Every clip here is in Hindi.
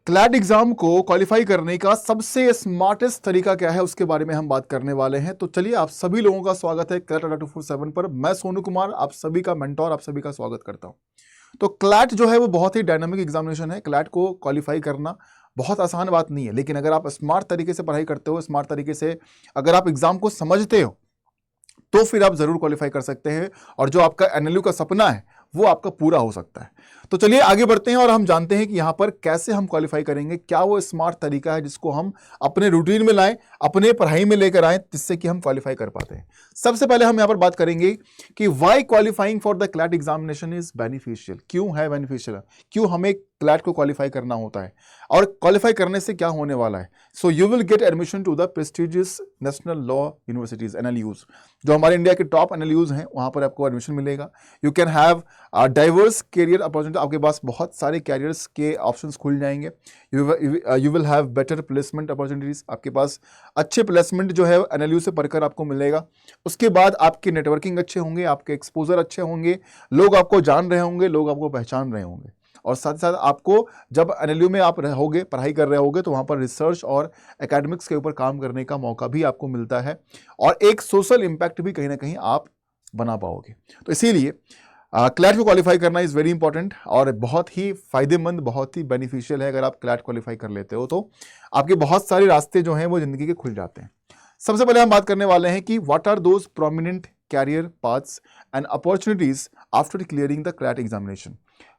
क्लैट एग्जाम को क्वालिफाई करने का सबसे स्मार्टेस्ट तरीका क्या है उसके बारे में हम बात करने वाले हैं। तो चलिए, आप सभी लोगों का स्वागत है क्लैट अड्डा 247 पर। मैं सोनू कुमार, आप सभी का मेंटोर, आप सभी का स्वागत करता हूं। तो क्लैट जो है वो बहुत ही डायनामिक एग्जामिनेशन है। क्लैट को क्वालिफाई करना बहुत आसान बात नहीं है, लेकिन अगर आप स्मार्ट तरीके से पढ़ाई करते हो, स्मार्ट तरीके से अगर आप एग्जाम को समझते हो, तो फिर आप जरूर क्वालिफाई कर सकते हैं और जो आपका एनएलयू का सपना है वो आपका पूरा हो सकता है। तो चलिए आगे बढ़ते हैं और हम जानते हैं कि यहां पर कैसे हम क्वालिफाई करेंगे, क्या वो स्मार्ट तरीका है जिसको हम अपने रूटीन में लाएं, अपने पढ़ाई में लेकर आएं, जिससे कि हम क्वालिफाई कर पाते हैं। सबसे पहले हम यहां पर बात करेंगे कि why qualifying for the CLAT examination is beneficial. क्यों है बेनिफिशियल, क्यों हमें क्लैट को क्वालिफाई करना होता है और क्वालिफाई करने से क्या होने वाला है। So you will get admission to the prestigious national law universities, NLUs, जो हमारे इंडिया के टॉप एनएलयूज हैं, वहां पर आपको एडमिशन मिलेगा। You can have diverse career opportunity, आपके पास बहुत सारे कैरियर्स के ऑप्शंस खुल जाएंगे। You will have better placement opportunities, आपके पास अच्छे प्लेसमेंट जो है एनएलयू से पढ़कर आपको मिलेगा। उसके बाद आपके नेटवर्किंग अच्छे होंगे, आपके एक्सपोजर अच्छे होंगे, लोग आपको जान रहे होंगे, लोग आपको पहचान रहे होंगे। और साथ ही साथ आपको जब एनएलयू में आप रहोगे, पढ़ाई कर रहे होगे, तो वहाँ पर रिसर्च और एकेडमिक्स के ऊपर काम करने का मौका भी आपको मिलता है और एक सोशल इम्पैक्ट भी कहीं ना कहीं आप बना पाओगे। तो इसीलिए क्लैट को क्वालिफाई करना इज़ वेरी इंपॉर्टेंट और बहुत ही फायदेमंद, बहुत ही बेनिफिशियल है। अगर आप क्लैट क्वालिफाई कर लेते हो तो आपके बहुत सारे रास्ते जो हैं वो ज़िंदगी के खुल जाते हैं। सबसे पहले हम बात करने वाले हैं कि what are those prominent career paths and opportunities after clearing the CLAT examination.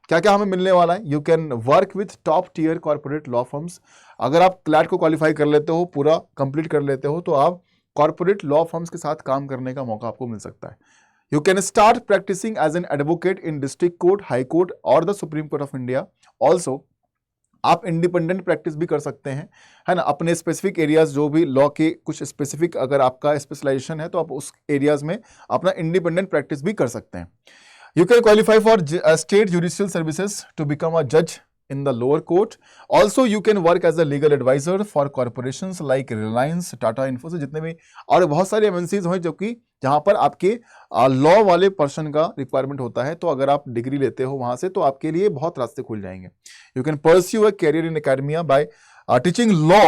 क्या क्या हमें मिलने वाला है। You can work with top tier corporate law firms. अगर आप क्लैट को क्वालिफाई कर लेते हो, पूरा कंप्लीट कर लेते हो, तो आप कॉर्पोरेट लॉ फर्म्स के साथ काम करने का मौका आपको मिल सकता है। You can start practising as an advocate in district court, high court और the supreme court of India. Also आप इंडिपेंडेंट प्रैक्टिस भी कर सकते हैं, है ना। अपने स्पेसिफिक एरियाज, जो भी लॉ के कुछ स्पेसिफिक अगर आपका स्पेशलाइजेशन है, तो आप उस एरियाज में अपना इंडिपेंडेंट प्रैक्टिस भी कर सकते हैं। You can qualify for state judicial services to become a judge in the lower court. Also, you can work as a legal advisor for corporations like Reliance, Tata, Infosys, जितने भी और बहुत सारे एमएनसीज हैं जो कि जहां पर आपके लॉ वाले पर्सन का रिक्वायरमेंट होता है। तो अगर आप डिग्री लेते हो वहां से, तो आपके लिए बहुत रास्ते खुल जाएंगे। You can pursue a career in academia by teaching law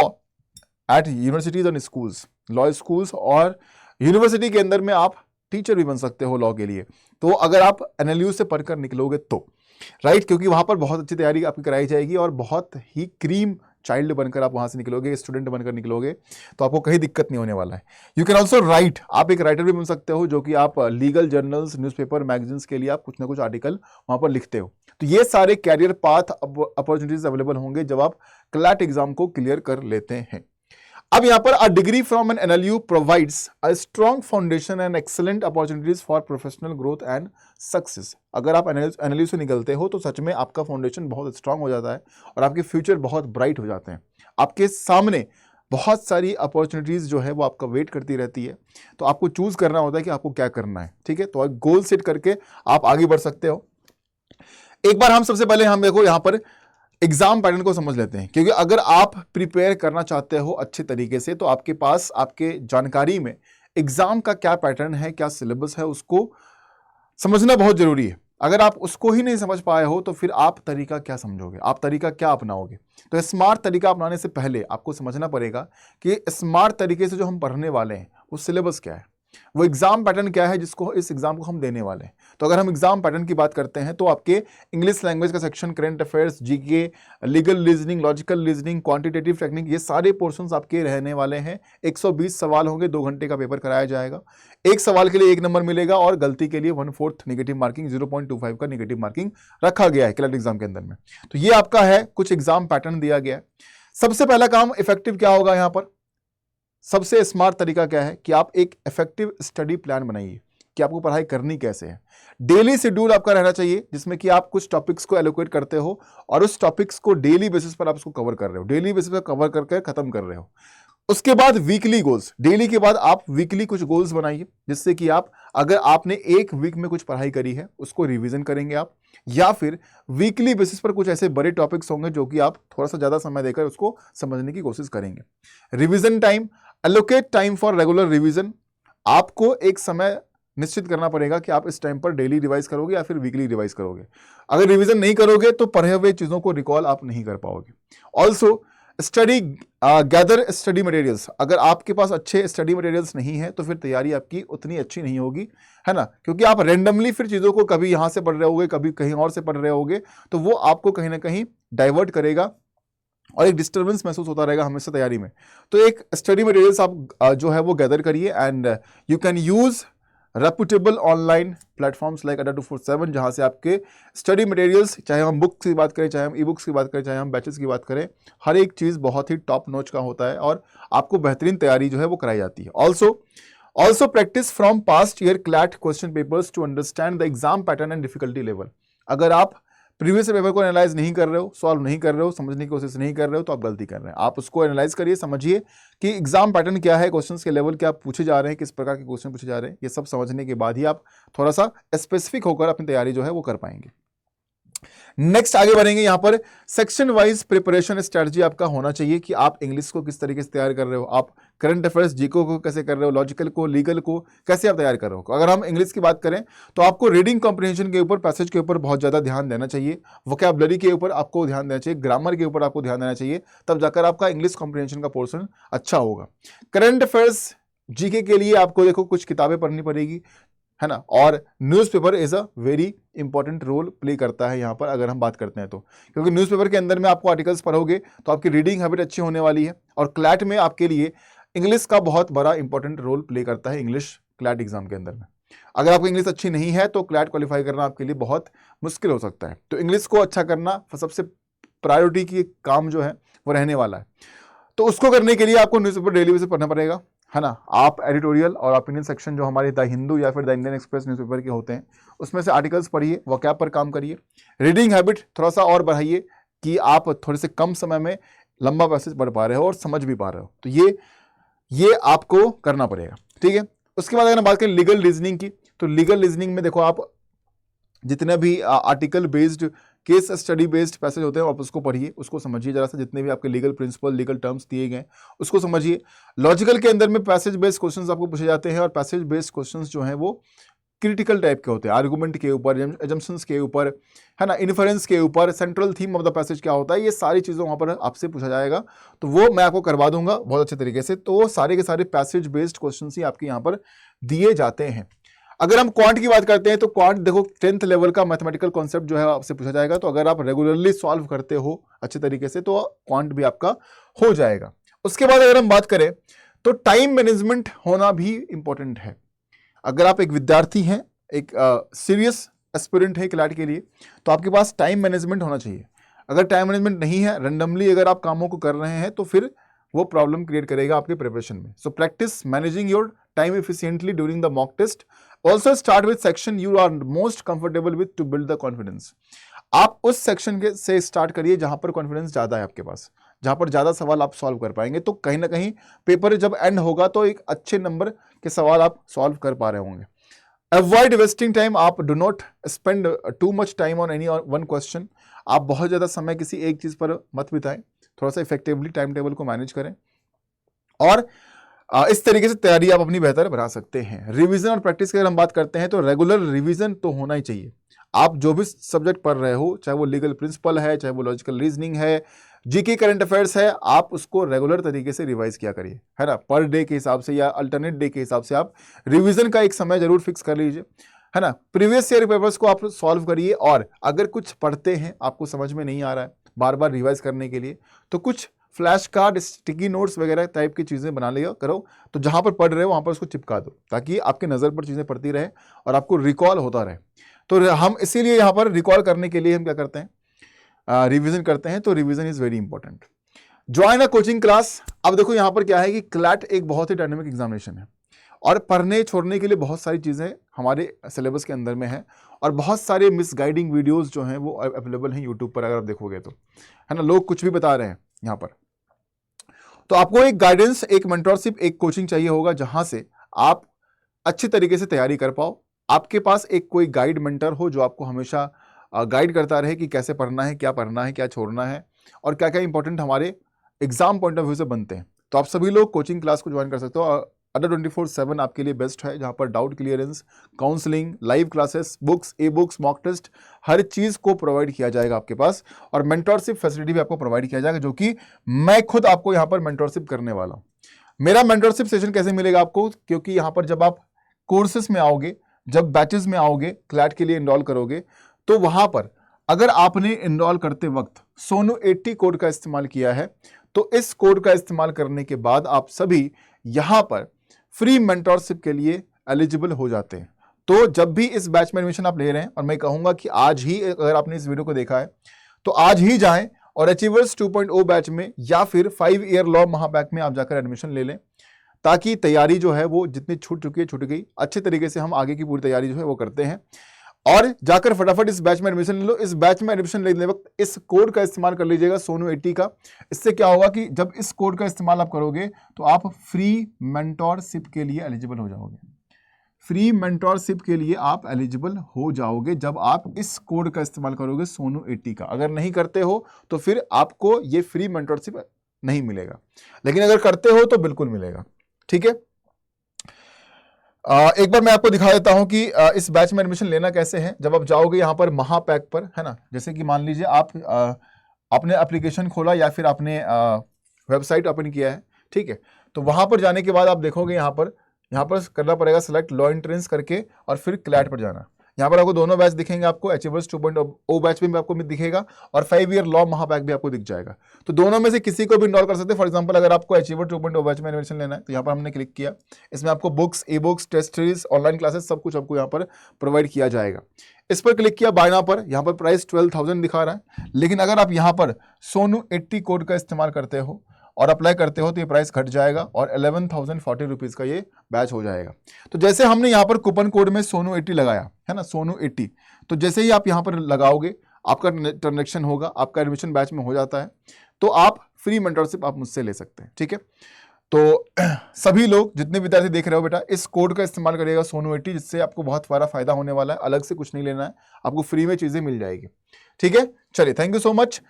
at universities and schools. Law schools और यूनिवर्सिटी के अंदर में आप टीचर भी बन सकते हो लॉ के लिए, तो अगर आप एनएलयू से पढ़कर निकलोगे तो, राइट, क्योंकि वहां पर बहुत अच्छी तैयारी आपकी कराई जाएगी और बहुत ही क्रीम चाइल्ड बनकर आप वहां से निकलोगे, स्टूडेंट बनकर निकलोगे, तो आपको कहीं दिक्कत नहीं होने वाला है। यू कैन ऑल्सो राइट, आप एक राइटर भी बन सकते हो, जो कि आप लीगल जर्नल्स, न्यूज़पेपर, मैगजीन्स के लिए आप कुछ ना कुछ आर्टिकल वहां पर लिखते हो। तो ये सारे कैरियर पाथ अपॉर्चुनिटीज अवेलेबल होंगे जब आप क्लैट एग्जाम को क्लियर कर लेते हैं। अब यहां पर a degree from an NLU provides a strong foundation and excellent opportunities for professional growth and success. अगर आप एनएलयू से निकलते हो तो सच में आपका फाउंडेशन बहुत स्ट्रांग हो जाता है और आपके फ्यूचर बहुत ब्राइट हो जाते हैं। आपके सामने बहुत सारी अपॉर्चुनिटीज जो है वो आपका वेट करती रहती है। तो आपको चूज करना होता है कि आपको क्या करना है, ठीक है। तो गोल सेट करके आप आगे बढ़ सकते हो। एक बार हम सबसे पहले हम देखो यहां पर एग्जाम पैटर्न को समझ लेते हैं, क्योंकि अगर आप प्रिपेयर करना चाहते हो अच्छे तरीके से, तो आपके पास आपके जानकारी में एग्जाम का क्या पैटर्न है, क्या सिलेबस है, उसको समझना बहुत जरूरी है। अगर आप उसको ही नहीं समझ पाए हो तो फिर आप तरीका क्या समझोगे, आप तरीका क्या अपनाओगे। तो स्मार्ट तरीका अपनाने से पहले आपको समझना पड़ेगा कि स्मार्ट तरीके से जो हम पढ़ने वाले हैं वो सिलेबस क्या है, वो एग्जाम पैटर्न क्या है जिसको इस एग्जाम को हम देने वाले हैं। तो अगर हम एग्जाम पैटर्न की बात करते हैं तो आपके इंग्लिश लैंग्वेज का section, current affairs, GK, legal reasoning, logical reasoning, quantitative technique, ये सारे पोर्शंस आपके रहने वाले हैं। 120 सवाल होंगे, 2 घंटे का पेपर कराया जाएगा। एक सवाल के लिए 1 नंबर मिलेगा और गलती के लिए 1/4 नेगेटिव मार्किंग, 0.25 का नेगेटिव मार्किंग रखा गया है क्लैट एग्जाम के अंदर में। तो ये आपका है, कुछ एग्जाम पैटर्न दिया गया है। सबसे पहला काम इफेक्टिव क्या होगा, यहां पर सबसे स्मार्ट तरीका क्या है कि आप एक इफेक्टिव स्टडी प्लान बनाइए कि आपको पढ़ाई करनी कैसे है। डेली शेड्यूल आपका रहना चाहिए जिसमें कि आप कुछ टॉपिक्स को एलोकेट करते हो और उस टॉपिक्स को डेली बेसिस पर आप उसको कवर कर रहे हो, डेली बेसिस पर कवर करके खत्म कर रहे हो। उसके बाद वीकली गोल्स, डेली के बाद आप वीकली कुछ गोल्स बनाइए, जिससे कि आप, अगर आपने एक वीक में कुछ पढ़ाई करी है उसको रिवीजन करेंगे आप, या फिर वीकली बेसिस पर कुछ ऐसे बड़े टॉपिक्स होंगे जो कि आप थोड़ा सा ज्यादा समय देकर उसको समझने की कोशिश करेंगे। Revision time, allocate time for regular revision. आपको एक समय निश्चित करना पड़ेगा कि आप इस टाइम पर डेली रिवाइज करोगे या फिर वीकली रिवाइज करोगे। अगर रिवीजन नहीं करोगे तो पढ़े हुए चीज़ों को रिकॉल आप नहीं कर पाओगे। Also study gather study materials. अगर आपके पास अच्छे स्टडी मटेरियल्स नहीं है तो फिर तैयारी आपकी उतनी अच्छी नहीं होगी, है ना, क्योंकि आप रैंडमली फिर चीज़ों को कभी यहाँ से पढ़ रहे होगे, कभी कहीं और से पढ़ रहे होगे, तो वो आपको कहीं ना कहीं डाइवर्ट करेगा और एक डिस्टर्बेंस महसूस होता रहेगा हमेशा तैयारी में। तो एक स्टडी मटेरियल्स आप जो है वो गैदर करिए and you can use reputable online platforms like ADA247, जहां से आपके स्टडी मटेरियल्स, चाहे हम बुक्स की बात करें, चाहे हम ई बुक्स की बात करें, चाहे हम बैचेस की बात करें, हर एक चीज़ बहुत ही टॉप नॉच का होता है और आपको बेहतरीन तैयारी जो है वो कराई जाती है। Also practice from past year CLAT question papers to understand the exam pattern and difficulty level. अगर आप प्रीवियस पेपर को एनालाइज नहीं कर रहे हो, सॉल्व नहीं कर रहे हो, समझने की कोशिश नहीं कर रहे हो, तो आप गलती कर रहे हैं। आप उसको एनालाइज करिए, समझिए कि एग्जाम पैटर्न क्या है, क्वेश्चंस के लेवल क्या पूछे जा रहे हैं, किस प्रकार के क्वेश्चन पूछे जा रहे हैं, ये सब समझने के बाद ही आप थोड़ा सा स्पेसिफिक होकर अपनी तैयारी जो है वो कर पाएंगे। नेक्स्ट आगे बढ़ेंगे। यहां पर सेक्शन वाइज प्रिपरेशन स्ट्रेटजी आपका होना चाहिए कि आप इंग्लिश को किस तरीके से तैयार कर रहे हो, आप करंट अफेयर्स जीको को कैसे कर रहे हो, लॉजिकल को, लीगल को कैसे आप तैयार कर रहे हो। अगर हम इंग्लिश की बात करें तो आपको रीडिंग कॉम्प्रिहेंशन के ऊपर, पैसेज के ऊपर बहुत ज़्यादा ध्यान देना चाहिए, वोकैबुलरी के ऊपर आपको ध्यान देना चाहिए, ग्रामर के ऊपर आपको ध्यान देना चाहिए, तब जाकर आपका इंग्लिश कॉम्प्रिहेंशन का पोर्शन अच्छा होगा। करंट अफेयर्स जीके के लिए आपको देखो कुछ किताबें पढ़नी पड़ेगी, है ना, और newspaper is a very important role play करता है यहाँ पर अगर हम बात करते हैं तो, क्योंकि न्यूज़पेपर के अंदर में आपको आर्टिकल्स पढ़ोगे तो आपकी रीडिंग हैबिट अच्छी होने वाली है और क्लैट में आपके लिए इंग्लिश का बहुत बड़ा इंपॉर्टेंट रोल प्ले करता है इंग्लिश क्लैट एग्जाम के अंदर में। अगर आपकी इंग्लिश अच्छी नहीं है तो क्लैट क्वालिफाई करना आपके लिए बहुत मुश्किल हो सकता है। तो इंग्लिश को अच्छा करना सबसे प्रायोरिटी की काम जो है वो रहने वाला है। तो उसको करने के लिए आपको न्यूज़पेपर डेली बेसिस पढ़ना पड़ेगा, है ना। आप एडिटोरियल और ओपिनियन सेक्शन जो हमारे द हिंदू या फिर द इंडियन एक्सप्रेस न्यूज़पेपर के होते हैं उसमें से आर्टिकल्स पढ़िए, वोकैब पर काम करिए, रीडिंग हैबिट थोड़ा सा और बढ़ाइए कि आप थोड़े से कम समय में लंबा पैसेज पढ़ पा रहे हो और समझ भी पा रहे हो। तो ये आपको करना पड़ेगा, ठीक है। उसके बाद अगर हम बात करें लीगल रीजनिंग की, तो लीगल रीजनिंग में देखो आप जितने भी article based, case study based passage होते हैं आप उसको पढ़िए, उसको समझिए जरा सा, जितने भी आपके लीगल प्रिंसिपल, लीगल टर्म्स दिए गए उसको समझिए। लॉजिकल के अंदर में पैसेज बेस्ड क्वेश्चंस आपको पूछे जाते हैं और पैसेज बेस्ड क्वेश्चंस जो हैं वो क्रिटिकल टाइप के होते हैं, आर्गुमेंट के ऊपर, एजम्पशंस के ऊपर, है ना, इन्फरेंस के ऊपर, central theme of the passage क्या होता है, ये सारी चीज़ें वहाँ पर आपसे पूछा जाएगा। तो वो मैं आपको करवा दूंगा बहुत अच्छे तरीके से। तो वो सारे के सारे पैसेज बेस्ड क्वेश्चन ही आपके यहाँ पर दिए जाते हैं। अगर हम क्वांट की बात करते हैं तो क्वांट देखो 10th लेवल का मैथमेटिकल कॉन्सेप्ट जो है आपसे पूछा जाएगा। तो अगर आप रेगुलरली सॉल्व करते हो अच्छे तरीके से तो क्वांट भी आपका हो जाएगा। उसके बाद अगर हम बात करें तो टाइम मैनेजमेंट होना भी इंपॉर्टेंट है। अगर आप एक विद्यार्थी हैं, एक सीरियस एस्पिरेंट है क्लैट के लिए, तो आपके पास टाइम मैनेजमेंट होना चाहिए। अगर टाइम मैनेजमेंट नहीं है, रैंडमली अगर आप कामों को कर रहे हैं तो फिर वो प्रॉब्लम क्रिएट करेगा आपके प्रिपरेशन में। So practice managing your time efficiently during the mock test. Also start with section you are most comfortable with to build the confidence. आप उस सेक्शन के से स्टार्ट करिए जहां पर कॉन्फिडेंस ज्यादा है आपके पास, जहां पर ज्यादा सवाल आप सॉल्व कर पाएंगे। तो कहीं ना कहीं पेपर जब एंड होगा तो एक अच्छे नंबर के सवाल आप सॉल्व कर पा रहे होंगे। Avoid wasting time. आप do not spend too much time on any one question. आप बहुत ज़्यादा समय किसी एक चीज़ पर मत बिताएं, थोड़ा सा इफेक्टिवली टाइम टेबल को मैनेज करें और इस तरीके से तैयारी आप अपनी बेहतर बना सकते हैं। रिवीजन और प्रैक्टिस की अगर हम बात करते हैं तो रेगुलर रिवीजन तो होना ही चाहिए। आप जो भी सब्जेक्ट पढ़ रहे हो, चाहे वो लीगल प्रिंसिपल है, चाहे वो लॉजिकल रीजनिंग है, जीके करंट अफेयर्स है, आप उसको रेगुलर तरीके से रिवाइज किया करिए, है ना। पर डे के हिसाब से या अल्टरनेट डे के हिसाब से आप रिवीजन का एक समय जरूर फिक्स कर लीजिए, है ना। प्रीवियस ईयर पेपर्स को आप सॉल्व करिए और अगर कुछ पढ़ते हैं आपको समझ में नहीं आ रहा है बार बार रिवाइज करने के लिए, तो कुछ फ्लैश कार्ड, स्टिकी नोट्स वगैरह टाइप की चीज़ें बना लिया करो। तो जहां पर पढ़ रहे हो वहां पर उसको चिपका दो ताकि आपके नज़र पर चीज़ें पढ़ती रहे और आपको रिकॉल होता रहे। तो हम इसीलिए यहाँ पर रिकॉल करने के लिए हम क्या करते हैं, रिवीजन करते हैं। तो revision is very important. Join a coaching class. अब देखो यहाँ पर क्या है कि क्लैट एक बहुत ही डायनेमिक एग्जामिनेशन है और पढ़ने छोड़ने के लिए बहुत सारी चीज़ें हमारे सिलेबस के अंदर में है और बहुत सारे मिसगाइडिंग वीडियोस जो हैं वो अवेलेबल हैं यूट्यूब पर, अगर आप देखोगे तो, है ना। लोग कुछ भी बता रहे हैं यहाँ पर। तो आपको एक गाइडेंस, एक मेंटरशिप, एक कोचिंग चाहिए होगा जहां से आप अच्छी तरीके से तैयारी कर पाओ। आपके पास एक कोई गाइड मेंटर हो जो आपको हमेशा गाइड करता रहे कि कैसे पढ़ना है, क्या छोड़ना है और क्या क्या इंपॉर्टेंट हमारे एग्जाम पॉइंट ऑफ व्यू से बनते हैं। तो आप सभी लोग कोचिंग क्लास को ज्वाइन कर सकते हो अड्डा 24/7 आपके लिए बेस्ट है, जहां पर doubt clearance, counselling, live classes, books, e books, mock test, हर चीज़ को प्रोवाइड किया जाएगा आपके पास। और मेंटोरशिप फैसिलिटी भी आपको प्रोवाइड किया जाएगा, जो कि मैं खुद आपको यहाँ पर मेंटोरशिप करने वाला हूँ। मेरा मेंटोरशिप सेशन कैसे मिलेगा आपको, क्योंकि यहाँ पर जब आप कोर्सेस में आओगे, जब बैचेस में आओगे, क्लैट के लिए इनरोल करोगे, तो वहां पर अगर आपने इनरोल करते वक्त सोनू 80 कोड का इस्तेमाल किया है, तो इस कोड का इस्तेमाल करने के बाद आप सभी यहां पर फ्री मेंटोरशिप के लिए एलिजिबल हो जाते हैं। तो जब भी इस बैच में एडमिशन आप ले रहे हैं, और मैं कहूंगा कि आज ही, अगर आपने इस वीडियो को देखा है तो आज ही जाएं और अचीवर्स 2.0 बैच में या फिर 5 ईयर लॉ महापैक में आप जाकर एडमिशन ले लें, ताकि तैयारी जो है वो जितनी छूट चुकी है छूट गई, अच्छे तरीके से हम आगे की पूरी तैयारी जो है वो करते हैं। और जाकर फटाफट इस बैच में एडमिशन ले लो। इस बैच में एडमिशन लेने वक्त इस कोड का इस्तेमाल कर लीजिएगा, सोनू 80 का। इससे क्या होगा कि जब इस कोड का इस्तेमाल आप करोगे तो आप फ्री मेंटोरशिप के लिए एलिजिबल हो जाओगे। फ्री मेंटोरशिप के लिए आप एलिजिबल हो जाओगे जब आप इस कोड का इस्तेमाल करोगे, सोनू 80 का। अगर नहीं करते हो तो फिर आपको ये फ्री मेंटोरशिप नहीं मिलेगा, लेकिन अगर करते हो तो बिल्कुल मिलेगा। ठीक है, एक बार मैं आपको दिखा देता हूं कि इस बैच में एडमिशन लेना कैसे है। जब आप जाओगे यहां पर महापैक पर, है ना, जैसे कि मान लीजिए आप आपने एप्लीकेशन खोला या फिर आपने वेबसाइट ओपन किया है, ठीक है, तो वहां पर जाने के बाद आप देखोगे यहां पर करना पड़ेगा सेलेक्ट लॉ एंट्रेंस करके, और फिर क्लैट पर जाना। यहाँ पर आपको दोनों बैच दिखेंगे, आपको अचीवर्स 2.0 बैच में भी आपको दिखेगा और 5 ईयर लॉ महापैक भी आपको दिख जाएगा। तो दोनों में से किसी को भी इनरोल कर सकते हैं। फॉर एग्जांपल अगर आपको अचीवर 2.0 बैच में एडमिशन लेना है तो यहाँ पर हमने क्लिक किया, इसमें आपको books, e books, test series, online classes सब कुछ आपको यहाँ पर प्रोवाइड किया जाएगा। इस पर क्लिक किया बाय नाउ पर, यहाँ पर प्राइस 12,000 दिखा रहा है, लेकिन अगर आप यहाँ पर सोनू 80 कोड का इस्तेमाल करते हो और अप्लाई करते हो तो ये प्राइस घट जाएगा और 11,040 रुपीज़ का ये बैच हो जाएगा। तो जैसे हमने यहाँ पर कूपन कोड में सोनू 80 लगाया है ना, सोनू 80, तो जैसे ही आप यहाँ पर लगाओगे आपका ट्रांजेक्शन होगा, आपका एडमिशन बैच में हो जाता है, तो आप फ्री मेंटोरशिप आप मुझसे ले सकते हैं। ठीक है, तो सभी लोग जितने विद्यार्थी देख रहे हो बेटा, इस कोड का इस्तेमाल करिएगा सोनू 80, जिससे आपको बहुत सारा फायदा होने वाला है। अलग से कुछ नहीं लेना है, आपको फ्री में चीज़ें मिल जाएगी। ठीक है, चलिए, थैंक यू सो मच।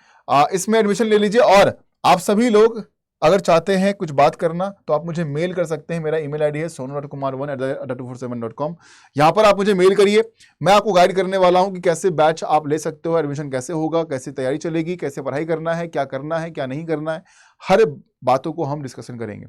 इसमें एडमिशन ले लीजिए। और आप सभी लोग अगर चाहते हैं कुछ बात करना तो आप मुझे मेल कर सकते हैं। मेरा ईमेल आईडी है sonu.kumar1@247.com। यहाँ पर आप मुझे मेल करिए, मैं आपको गाइड करने वाला हूँ कि कैसे बैच आप ले सकते हो, एडमिशन कैसे होगा, कैसे तैयारी चलेगी, कैसे पढ़ाई करना है, क्या नहीं करना है, हर बातों को हम डिस्कशन करेंगे।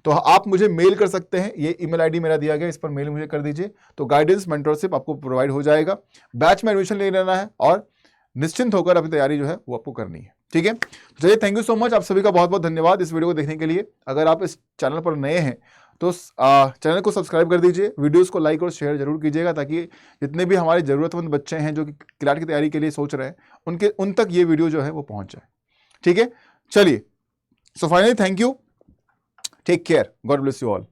तो आप मुझे मेल कर सकते हैं, ये ईमेल आईडी मेरा दिया गया, इस पर मेल मुझे कर दीजिए, तो गाइडेंस, मेंटरशिप आपको प्रोवाइड हो जाएगा। बैच में एडमिशन ले लेना है और निश्चिंत होकर अपनी तैयारी जो है वो आपको करनी है। ठीक है, चलिए, थैंक यू सो मच। आप सभी का बहुत बहुत धन्यवाद इस वीडियो को देखने के लिए। अगर आप इस चैनल पर नए हैं तो चैनल को सब्सक्राइब कर दीजिए, वीडियोस को लाइक और शेयर जरूर कीजिएगा, ताकि जितने भी हमारे ज़रूरतमंद बच्चे हैं जो कि क्लैट की तैयारी के लिए सोच रहे हैं उन तक ये वीडियो जो है वो पहुंच जाए। ठीक है, चलिए, so finally thank you, take care, God bless you all.